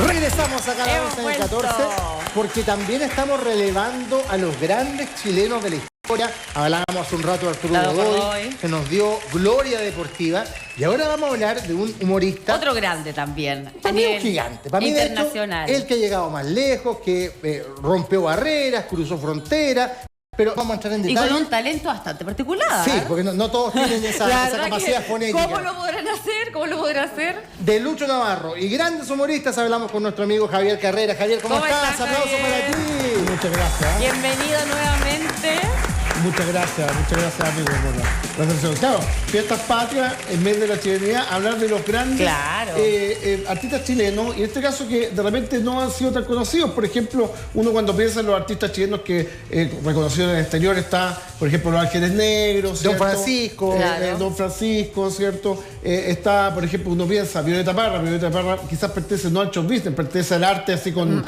Regresamos acá a la 11 del 14 porque también estamos relevando a los grandes chilenos de la historia. Hablábamos hace un rato de Arturo Godoy, que nos dio gloria deportiva. Y ahora vamos a hablar de un humorista. Otro grande también. También un gigante. Para mí, internacional. De hecho, el que ha llegado más lejos, que rompió barreras, cruzó fronteras. Pero vamos a entrar en detalle. Y con un talento bastante particular. Sí, porque no todos tienen esa capacidad fonética. ¿Cómo lo podrán hacer? ¿Cómo lo podrán hacer? De Lucho Navarro y grandes humoristas hablamos con nuestro amigo Javier Carrera. Javier, ¿cómo estás? Aplauso para ti. Muchas gracias. Bienvenido nuevamente. Muchas gracias, amigo. La atención. Claro, fiestas patrias, en medio de la chilenidad, hablar de los grandes artistas chilenos, y en este caso que de repente no han sido tan conocidos. Por ejemplo, uno cuando piensa en los artistas chilenos que reconocidos en el exterior está, por ejemplo, Los Ángeles Negros, ¿cierto? Don Francisco. Don Francisco, ¿cierto? Está, por ejemplo, uno piensa Violeta Parra quizás pertenece no al show business, pertenece al arte así con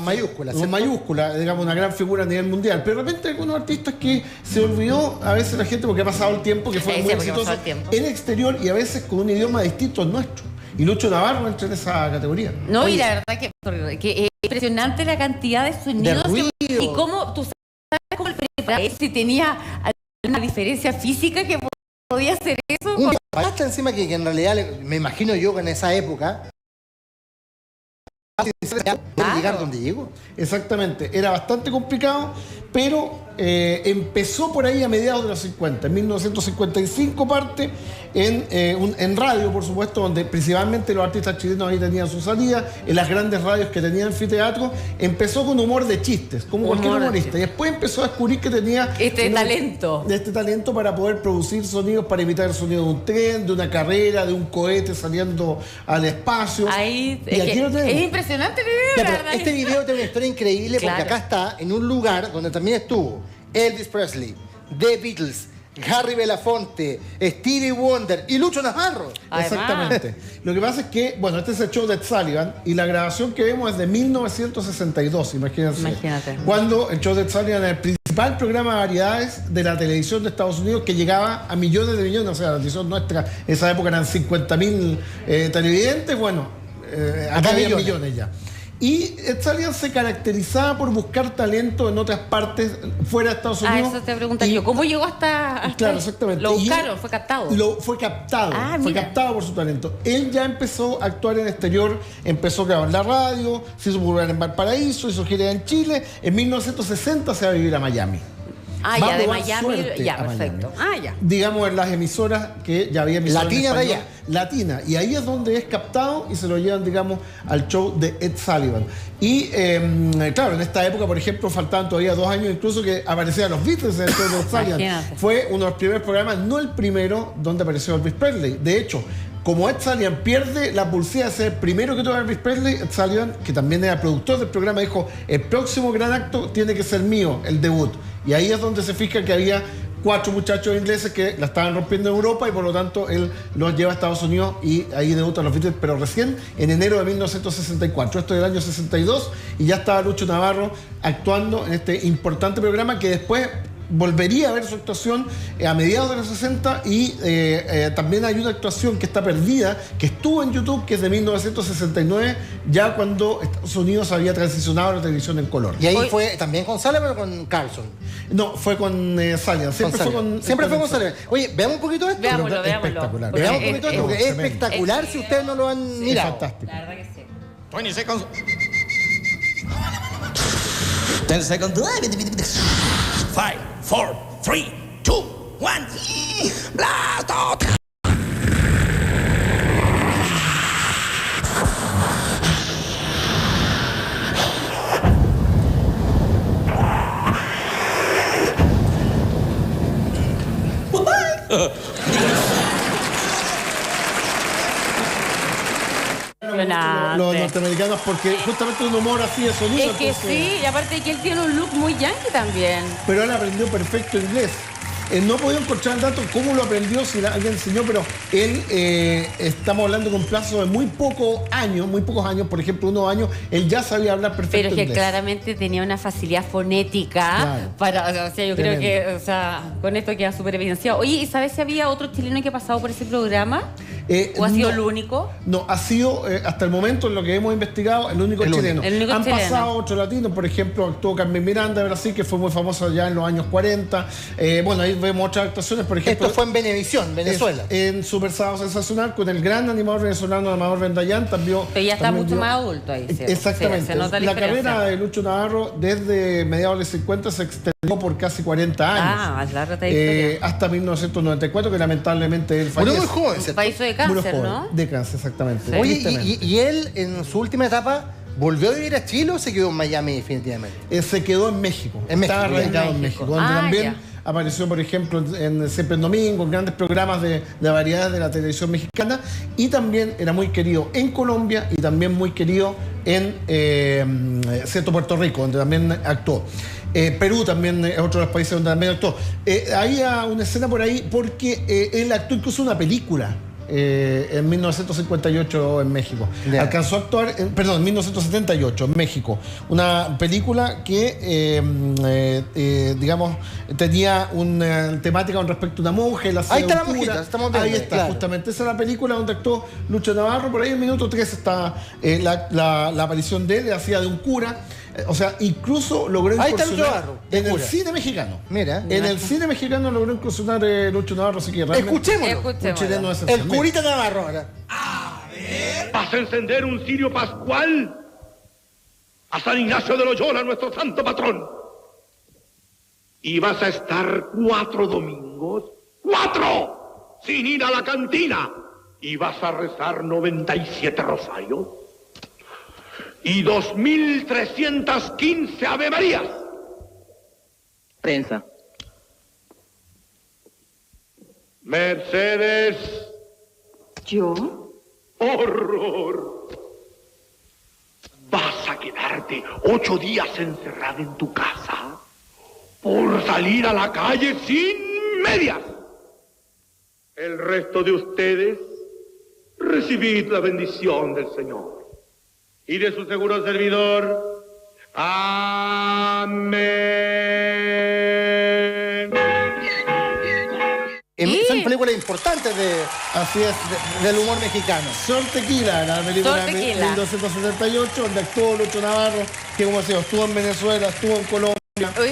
mayúscula, digamos, una gran figura a nivel mundial. Pero de repente algunos artistas que se olvidó a veces la gente porque ha pasado el tiempo, que fue muy exitoso en el exterior y a veces con un idioma distinto al nuestro. Y Lucho Navarro entra en esa categoría. No, oye, y la verdad que es impresionante la cantidad de sonidos y cómo tú sabes cómo el si tenía alguna diferencia física que podía hacer eso. Hasta encima que en realidad me imagino yo que en esa época llegar donde llegó. Exactamente, era bastante complicado, pero empezó por ahí a mediados de los 50. En 1955 parte en radio, por supuesto, donde principalmente los artistas chilenos ahí tenían su salida, en las grandes radios que tenían anfiteatro. Empezó con humor de chistes, como cualquier humorista, y después empezó a descubrir que tenía este talento para poder producir sonidos, para imitar el sonido de un tren, de una carrera, de un cohete saliendo al espacio. Ahí, y aquí lo tenemos. Es impresionante el video, ¿verdad? Este video tiene una historia increíble porque acá está en un lugar donde también estuvo Elvis Presley, The Beatles, Harry Belafonte, Stevie Wonder y Lucho Navarro. Exactamente. Lo que pasa es que, bueno, este es el show de Ed Sullivan y la grabación que vemos es de 1962, imagínate. Cuando el show de Ed Sullivan era el principal programa de variedades de la televisión de Estados Unidos, que llegaba a millones de millones. O sea, la televisión nuestra en esa época eran 50.000 televidentes. Bueno, acá había millones ya. Y Ed Sullivan se caracterizaba por buscar talento en otras partes fuera de Estados Unidos. Eso te pregunto yo. ¿Cómo llegó hasta claro, exactamente. Lo buscaron, fue captado. Fue captado por su talento. Él ya empezó a actuar en el exterior, empezó a grabar en la radio, se hizo popular en Valparaíso, hizo gira en Chile. En 1960 se va a vivir a Miami. Ya de Miami, ya, perfecto. Ya. Digamos, en las emisoras que ya había emisoras Latina de allá. Latina. Y ahí es donde es captado y se lo llevan, digamos, al show de Ed Sullivan. Y, claro, en esta época, por ejemplo, faltaban todavía 2 años incluso que aparecían los Beatles en el show de Ed Sullivan. Fue uno de los primeros programas, no el primero, donde apareció Elvis Presley. De hecho, como Ed Sullivan pierde la pulsera de ser el primero que tuvo Elvis Presley, Ed Sullivan, que también era productor del programa, dijo: el próximo gran acto tiene que ser mío, el debut. Y ahí es donde se fija que había 4 muchachos ingleses que la estaban rompiendo en Europa y por lo tanto él los lleva a Estados Unidos y ahí debutan los Beatles, pero recién en enero de 1964. Esto es del año 62 y ya estaba Lucho Navarro actuando en este importante programa que después volvería a ver su actuación a mediados de los 60 y también hay una actuación que está perdida, que estuvo en YouTube, que es de 1969, ya cuando Estados Unidos había transicionado a la televisión en color. Y ahí fue también con Sullivan o con Carlson. No, fue con Sullivan. Siempre fue con Sullivan. Oye, veamos un poquito esto. Veámoslo. Espectacular. Veamos un poquito esto, porque es espectacular si ustedes no lo han mirado. Es fantástico. La verdad que sí. 20 seconds. 10 seconds. 5, 4, 3, 2, 1. Blast off. Los norteamericanos, porque justamente un humor así de sonido. Es que sí, y aparte de que él tiene un look muy yankee también. Pero él aprendió perfecto inglés. No he podido encontrar el dato cómo lo aprendió, si alguien enseñó, pero él, estamos hablando con un plazo de muy pocos años, por ejemplo, unos años, él ya sabía hablar perfecto Pero es que inglés. Claramente tenía una facilidad fonética para, o sea, yo creo que, o sea, con esto queda súper evidenciado. Oye, ¿y sabes si había otro chileno que ha pasado por ese programa? ¿O ha sido el único? No, ha sido, hasta el momento, en lo que hemos investigado, el único chileno. Han pasado otros latinos, por ejemplo, actuó Carmen Miranda de Brasil, que fue muy famosa ya en los años 40. Bueno, ahí vemos otras actuaciones, por ejemplo. Esto fue en Venevisión, Venezuela. En Super Sábado Sensacional, con el gran animador venezolano Amador Vendayán, también. Pero ya está mucho más adulto ahí. Exactamente. Se nota la carrera de Lucho Navarro, desde mediados de los 50, se extendió por casi 40 años. Más larga esta historia. Hasta 1994, que lamentablemente él falleció. Muy joven, ¿cierto? País de cáncer, ¿no? De cáncer, exactamente. Sí. Oye, y él, en su última etapa, ¿volvió a vivir a Chile o se quedó en Miami definitivamente? Se quedó en México. Estaba radicado en México. Donde también apareció, por ejemplo, en Siempre en Domingo, en grandes programas de variedades de la televisión mexicana. Y también era muy querido en Colombia y también muy querido en Puerto Rico, donde también actuó. Perú también es otro de los países donde también actuó. Había una escena por ahí porque él actuó incluso en una película. En 1958 en México. Alcanzó a actuar, en 1978 en México. Una película que, digamos, tenía una temática con respecto a una monja. Ahí está la monjita, estamos viendo. Ahí está, justamente. Esa es la película donde actuó Lucho Navarro. Por ahí en minuto 3 está la aparición de él, hacía de un cura. O sea, incluso logró incursionar en el cine mexicano. Mira. En el cine mexicano logró incursionar Lucho Navarro, así que realmente... Escuchémoslo. El curita Navarro ahora. A ver. ¿Vas a encender un cirio pascual? A San Ignacio de Loyola, nuestro santo patrón. Y vas a estar 4 domingos, 4, sin ir a la cantina. Y vas a rezar 97 rosarios. Y 2.315 Ave Marías. Prensa. Mercedes. ¿Yo? ¡Horror! Vas a quedarte 8 días encerrada en tu casa por salir a la calle sin medias. El resto de ustedes, recibid la bendición del Señor y de su seguro servidor. Amén. Son películas importantes del humor mexicano. Sor Tequila, la película de 1978, donde actuó Lucho Navarro, que como decía, estuvo en Venezuela, estuvo en Colombia. ¿Llegó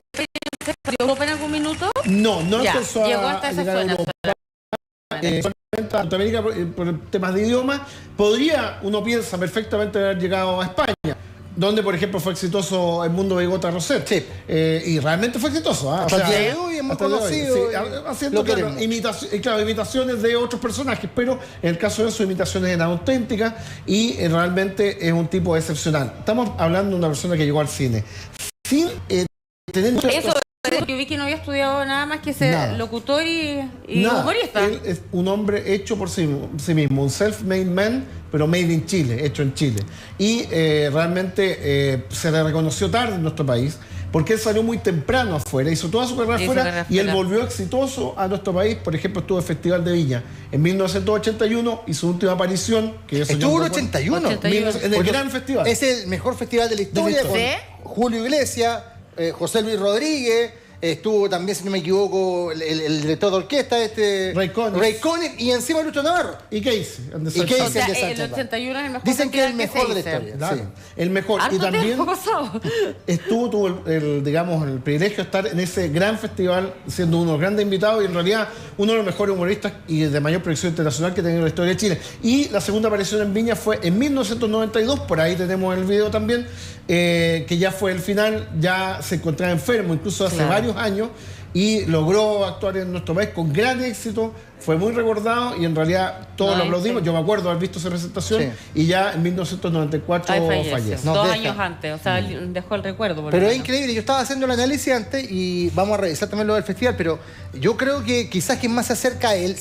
Europa en algún minuto? No alcanzó llegó hasta a esa llegar a zona. Europa. Solamente a Norteamérica por temas de idioma. Podría, uno piensa, perfectamente haber llegado a España, donde, por ejemplo, fue exitoso El Mundo de Gota Roset. Sí. Y realmente fue exitoso. Hasta el día de hoy es muy conocido. Sí, haciendo imitaciones de otros personajes, pero en el caso de sus imitaciones eran auténticas y realmente es un tipo excepcional. Estamos hablando de una persona que llegó al cine sin tener... Eso, yo vi que no había estudiado nada más que ser locutor y humorista. Él es un hombre hecho por sí mismo, un self-made man, pero made in Chile, hecho en Chile. Y realmente se le reconoció tarde en nuestro país, porque él salió muy temprano afuera, hizo toda su carrera afuera y él volvió exitoso a nuestro país. Por ejemplo, estuvo en el Festival de Viña en 1981 y su última aparición, que estuvo en el 81, en el gran festival. Es el mejor festival de la historia, con Julio Iglesias, José Luis Rodríguez, estuvo también, si no me equivoco, el director de orquesta, Ray Conniff, y encima Lucho Navarro. ¿Y qué hice? El 81 es el mejor. Dicen que es el mejor de la historia. Claro, sí. El mejor. Y también tuvo digamos, el privilegio de estar en ese gran festival, siendo uno de los grandes invitados y en realidad uno de los mejores humoristas y de mayor proyección internacional que ha tenido la historia de Chile. Y la segunda aparición en Viña fue en 1992, por ahí tenemos el video también, que ya fue el final, ya se encontraba enfermo, incluso hace varios años, y logró actuar en nuestro país con gran éxito, fue muy recordado y en realidad todos lo aplaudimos. Yo me acuerdo haber visto esa presentación y ya en 1994 fallece. 2 años antes, o sea, dejó el recuerdo. Pero es increíble, yo estaba haciendo el análisis antes y vamos a revisar también lo del festival, pero yo creo que quizás quien más se acerca a él,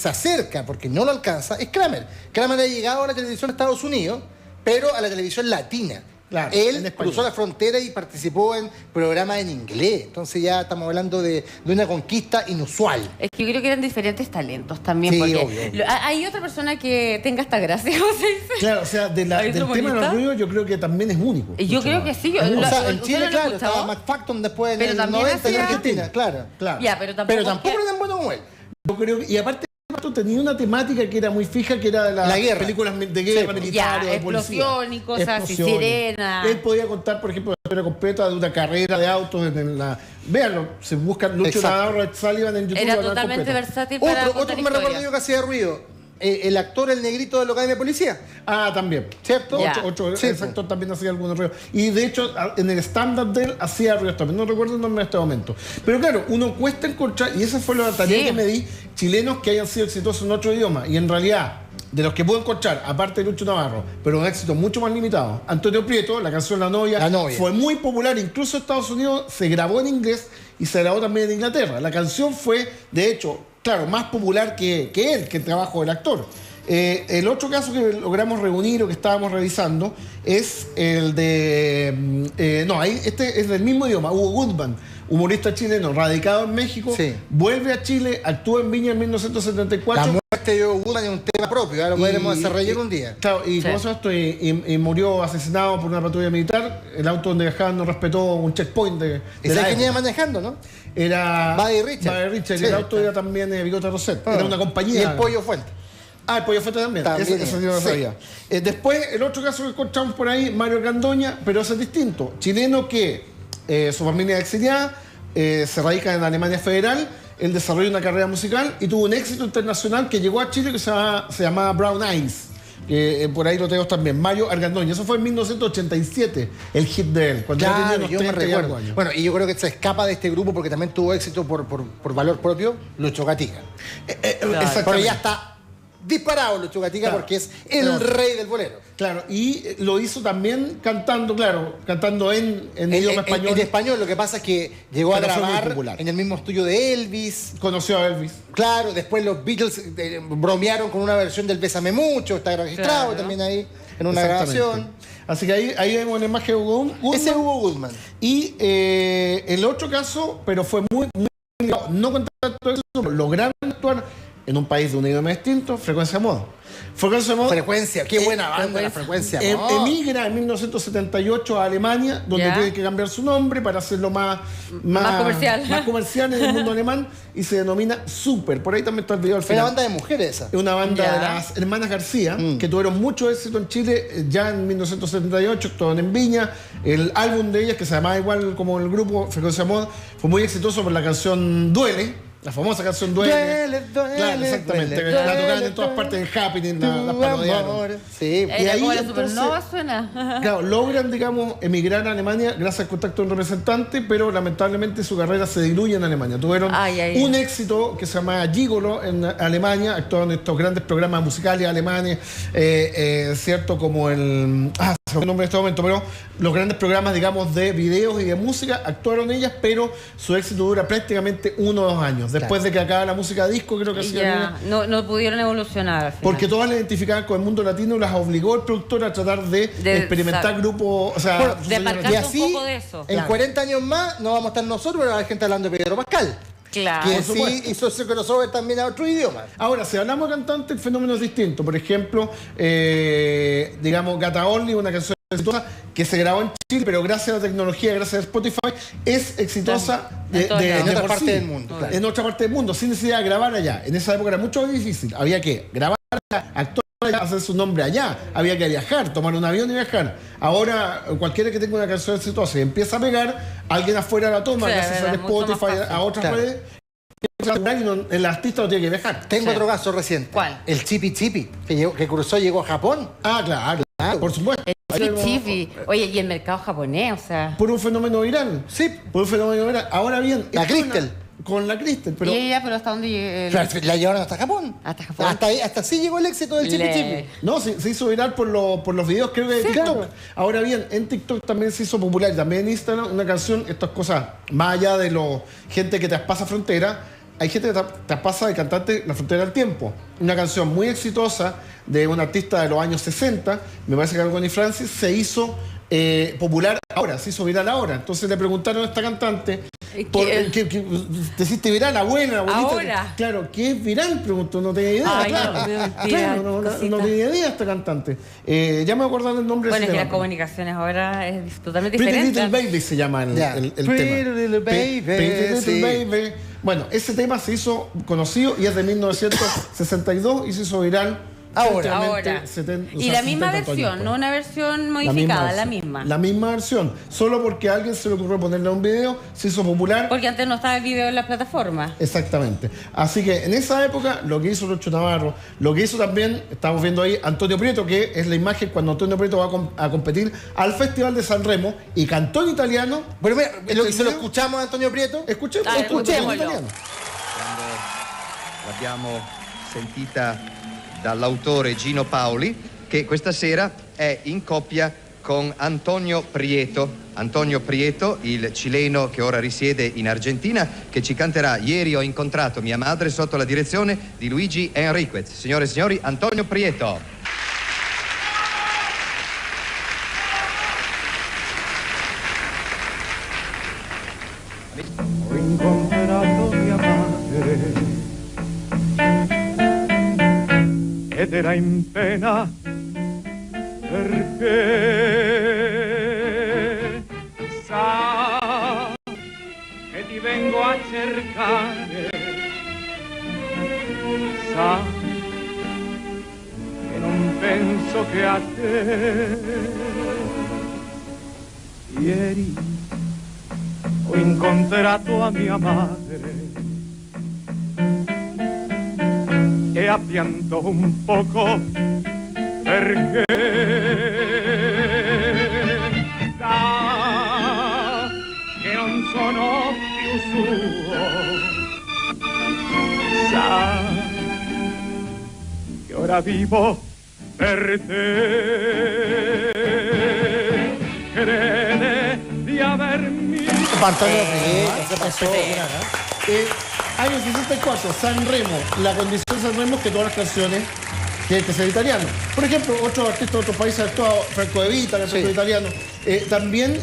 porque no lo alcanza, es Kramer. Kramer ha llegado a la televisión de Estados Unidos, pero a la televisión latina. Claro, él cruzó la frontera y participó en programas en inglés. Entonces ya estamos hablando de una conquista inusual. Es que yo creo que eran diferentes talentos también. Sí, porque obvio. ¿Hay otra persona que tenga esta gracia? ¿Cómo se dice? Claro, o sea, del tema de los ruidos yo creo que también es único. Yo creo que sí. O sea, en Chile, claro, estaba Mac Facton después en el 90 en Argentina. Claro. Ya, pero tampoco era tan bueno como él. Yo creo que, y aparte tenía una temática que era muy fija, que era de las películas de guerra, militares, de policía. Explosión y cosas así, sirena. Él podía contar, por ejemplo, la historia completa de una carrera de autos en la... Véanlo, se buscan Lucho Navarro, Ed Sullivan en YouTube. Era totalmente versátil para otro que me recuerdo yo que hacía ruido. El actor, el negrito de la Academia de Policía. Ah, también. ¿Cierto? Ese actor también hacía algunos ruidos. Y de hecho, en el stand-up de él hacía ruidos también. No recuerdo el nombre en este momento. Pero claro, uno cuesta encontrar, y esa fue la tarea que me di, chilenos que hayan sido exitosos en otro idioma. Y en realidad, de los que puedo encontrar, aparte de Lucho Navarro, pero un éxito mucho más limitado, Antonio Prieto, la canción La Novia, fue muy popular. Incluso en Estados Unidos se grabó en inglés y se grabó también en Inglaterra. La canción fue, de hecho, claro, más popular que él, que el trabajo del actor. El otro caso que logramos reunir o que estábamos revisando es el de... este es del mismo idioma, Hugo Goodman, humorista chileno, radicado en México, vuelve a Chile, actúa en Viña en 1974. La muerte de Hugo Goodman es un tema propio, lo podremos desarrollar un día. Claro, y por eso y murió asesinado por una patrulla militar. El auto donde viajaban no respetó un checkpoint de ¿Esa quién iba manejando, no? Era Buddy Richard. Buddy Richard, y el auto era también Bigote Roset. Era una compañía. Y el Pollo Fuente. Ah, el Pollo Fuente también. Eso yo no sabía. Después, el otro caso que encontramos por ahí, Mario Gandoña, pero ese es distinto. Chileno que su familia es exiliada, se radica en Alemania Federal, él desarrolló una carrera musical y tuvo un éxito internacional que llegó a Chile que se llamaba Brown Eyes. Por ahí lo tenemos también, Mario Argandoña. Eso fue en 1987, el hit de él, cuando ya tenía unos 30 y algo años. Bueno, y yo creo que se escapa de este grupo porque también tuvo éxito por valor propio, Lucho Gatica. Pero ya está disparado Lucho Gatica porque es el rey del bolero. Claro, y lo hizo también cantando en idioma español. En español, lo que pasa es que llegó a grabar en el mismo estudio de Elvis. Conoció a Elvis. Claro, después los Beatles bromearon con una versión del Bésame Mucho, está registrado también ahí en una grabación. Así que ahí vemos la imagen de Hugo Goodman. Ese Hugo Goodman. Y el otro caso, pero fue muy no con tanto eso, lograron actuar en un país de un idioma distinto, Frecuencia Moda. Frecuencia, qué buena banda la Frecuencia Moda. Emigra en 1978 a Alemania, donde tiene que cambiar su nombre para hacerlo más comercial en el mundo alemán, y se denomina Super. Por ahí también está el video al final. Es una banda de mujeres esa. Es una banda de las hermanas García, que tuvieron mucho éxito en Chile ya en 1978, actuaron en Viña. El álbum de ellas, que se llamaba igual como el grupo Frecuencia Moda, fue muy exitoso por la canción Duele. La famosa canción Duele. Claro, exactamente. Duele, la tocaban en todas partes del Happening, la parodiaron. Sí. Y ahí como la Supernova suena. Claro, logran, digamos, emigrar a Alemania gracias al contacto de un representante, pero lamentablemente su carrera se diluye en Alemania. Tuvieron un éxito que se llama Gigolo en Alemania, actuaron en estos grandes programas musicales alemanes, cierto, como el... se me nombre en este momento, pero los grandes programas, digamos, de videos y de música, actuaron ellas, pero su éxito dura prácticamente 1 o 2 años. Después de que acaba la música disco, creo que no pudieron evolucionar al final. Porque todas la identificaban con el mundo latino y las obligó el productor a tratar de experimentar grupos, o sea, de apartarse un poco de eso. En 40 años más no vamos a estar nosotros, pero la gente hablando de Pedro Pascal. Claro. Que sí hizo ese crossover también a otro idioma. Ahora, si hablamos de cantante, el fenómeno es distinto. Por ejemplo, digamos, Gata Only, una canción exitosa que se grabó en Chile, pero gracias a la tecnología, gracias a Spotify, es exitosa en otra parte del mundo. Claro. En otra parte del mundo, sin necesidad de grabar allá. En esa época era mucho más difícil. Había que grabar allá, actuar allá, hacer su nombre allá. Había que viajar, tomar un avión y viajar. Ahora, cualquiera que tenga una canción exitosa y empieza a pegar, alguien afuera la toma, gracias a Spotify, a otras redes. El artista no tiene que viajar. Tengo otro caso reciente. ¿Cuál? El Chipi Chipi, que cruzó y llegó a Japón. Ah, claro, por supuesto. El Chipi. Oye, y el mercado japonés, o sea. Por un fenómeno viral. Sí. Por un fenómeno viral. Ahora bien. La Crystal. Con la Crystal, pero... pero ¿hasta dónde llegó? La llevaron hasta Japón. Hasta así llegó el éxito del Chipi Chipi. No, se hizo viral por los videos, creo que de TikTok. Claro. Ahora bien, en TikTok también se hizo popular, también en Instagram, una canción, estas cosas, más allá de gente que traspasa frontera, hay gente que traspasa de cantante la frontera del tiempo. Una canción muy exitosa de un artista de los años 60, me parece que era Connie Francis, se hizo popular ahora, se hizo viral ahora. Entonces le preguntaron a esta cantante, te hiciste viral, la buena, la bonita. Ahora. Claro, ¿qué es viral? Preguntó, no tenía idea. Ay, claro, no tenía idea esta cantante. Ya me acordaba el nombre. Bueno, es que las comunicaciones ahora es totalmente Pretty diferente. Little Baby se llama el tema. Pretty Little Baby. Pretty Little Baby. Bueno, ese tema se hizo conocido y es de 1962 y se hizo viral. Ahora. Y la misma versión, no una versión modificada, la misma. La misma versión. Solo porque a alguien se le ocurrió ponerle un video, se hizo popular. Porque antes no estaba el video en las plataformas. Exactamente. Así que en esa época, lo que hizo Lucho Navarro, lo que hizo también, estamos viendo ahí, Antonio Prieto, que es la imagen cuando Antonio Prieto va a competir al Festival de San Remo y cantó en italiano. Bueno, mira, se lo escuchamos a Antonio Prieto. Escuchémoslo. En italiano. Quando l'abbiamo sentita dall'autore Gino Paoli, che questa sera è in coppia con Antonio Prieto. Antonio Prieto, il cileno che ora risiede in Argentina, che ci canterà Ieri ho incontrato mia madre sotto la direzione di Luigi Enriquez. Signore e signori, Antonio Prieto. Ho incontrato mia madre ed era in pena perché sa che ti vengo a cercare, sa che non penso che a te. Ieri ho incontrato a mia madre e ha pianto un poco perché sa che non sono più suo, sa che ora vivo per te, crede di avermi. Antonio Prieto, ¿qué pasó? Año 64, San Remo. La condición de San Remo es que todas las canciones tienen que ser italianas. Por ejemplo, otros artistas de otros países han actuado, Franco De Vita, que es italiano. También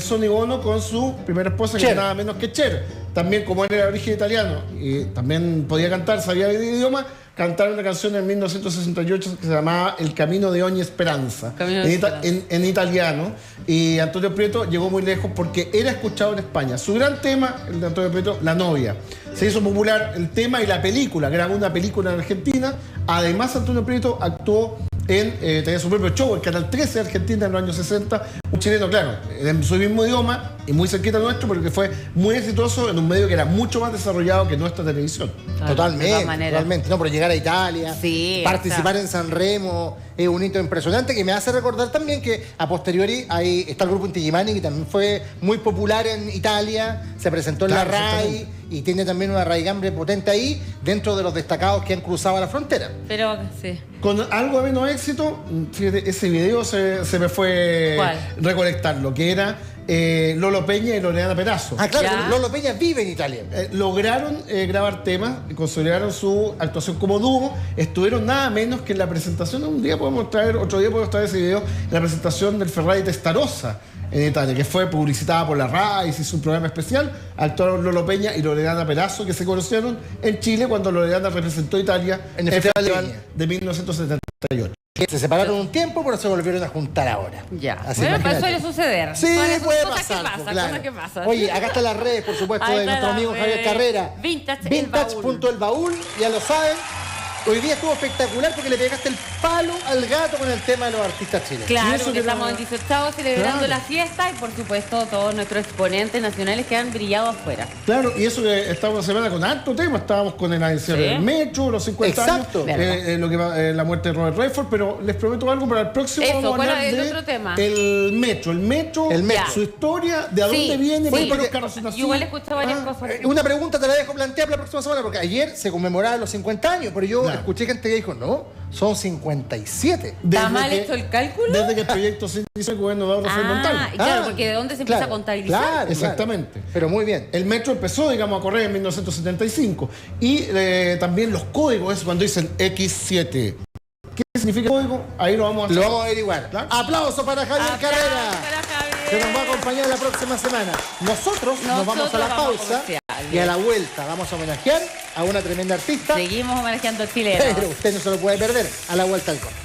Sonny Bono con su primera esposa, que es nada menos que Cher. También, como él era de origen italiano y también podía cantar, sabía el idioma, cantaron una canción en 1968 que se llamaba El Camino de Ogni Speranza, en italiano. Y Antonio Prieto llegó muy lejos porque era escuchado en España. Su gran tema, el de Antonio Prieto, La novia. Se hizo popular el tema y la película, grabó una película en Argentina. Además, Antonio Prieto actuó tenía su propio show, el Canal 13 de Argentina en los años 60. Un chileno, claro, en su mismo idioma y muy cerquita nuestro, pero que fue muy exitoso en un medio que era mucho más desarrollado que nuestra televisión. Claro, totalmente. No, pero llegar a Italia, participar en San Remo, es un hito impresionante que me hace recordar también que a posteriori ahí está el grupo Inti Illimani, que también fue muy popular en Italia, se presentó en la RAI y tiene también una raigambre potente ahí dentro de los destacados que han cruzado la frontera. Pero sí. Con algo de menos éxito, fíjate, ese video se me fue recolectarlo, que era Lolo Peña y Loredana Perazo. Ah, claro, Lolo Peña vive en Italia. Lograron grabar temas, consolidaron su actuación como dúo, estuvieron nada menos que en la presentación, otro día podemos traer ese video, en la presentación del Ferrari Testarossa en Italia, que fue publicitada por la RAI, se hizo un programa especial. Actuaron Lolo Peña y Loredana Perazo, que se conocieron en Chile cuando Loredana representó a Italia en el Festival de 1978. Se separaron un tiempo, pero se volvieron a juntar ahora. Ya. Así bueno, pues suele suceder. Sí, puede pasar. Cosas que pasan. Oye, acá están las redes, por supuesto, de nuestro amigo Javier Carrera. Vintage.elbaúl, ya lo saben. Hoy día estuvo espectacular porque le pegaste el palo al gato con el tema de los artistas chilenos. Claro, porque estamos en 18 celebrando la fiesta y por supuesto todos nuestros exponentes nacionales que han brillado afuera. Claro, y eso que estábamos una semana con alto tema, estábamos con el aniversario del Metro, los 50 Exacto. años, la muerte de Robert Redford, pero les prometo algo para el próximo. Eso, vamos a hablar el otro tema. El metro, su historia, de a dónde viene, por qué los carros son así. Igual he escuchado varias cosas. Una pregunta te la dejo plantear para la próxima semana, porque ayer se conmemoraban los 50 años, pero yo escuché gente que dijo, no, son 57. ¿Está mal hecho el cálculo? Desde que el proyecto se inició el gobierno de Eduardo Frei Montalva. Claro, porque ¿de dónde se empieza a contabilizar? Claro, exactamente. Pero muy bien. El metro empezó, digamos, a correr en 1975. Y también los códigos, es cuando dicen X7, ¿Qué significa código? Ahí lo vamos a averiguar. ¿Claro? Aplauso para Javier Carrera, Javier, que nos va a acompañar la próxima semana. Nosotros nos vamos a la pausa y a la vuelta vamos a homenajear a una tremenda artista. Seguimos homenajeando al chileno. Pero usted no se lo puede perder a la vuelta al corte.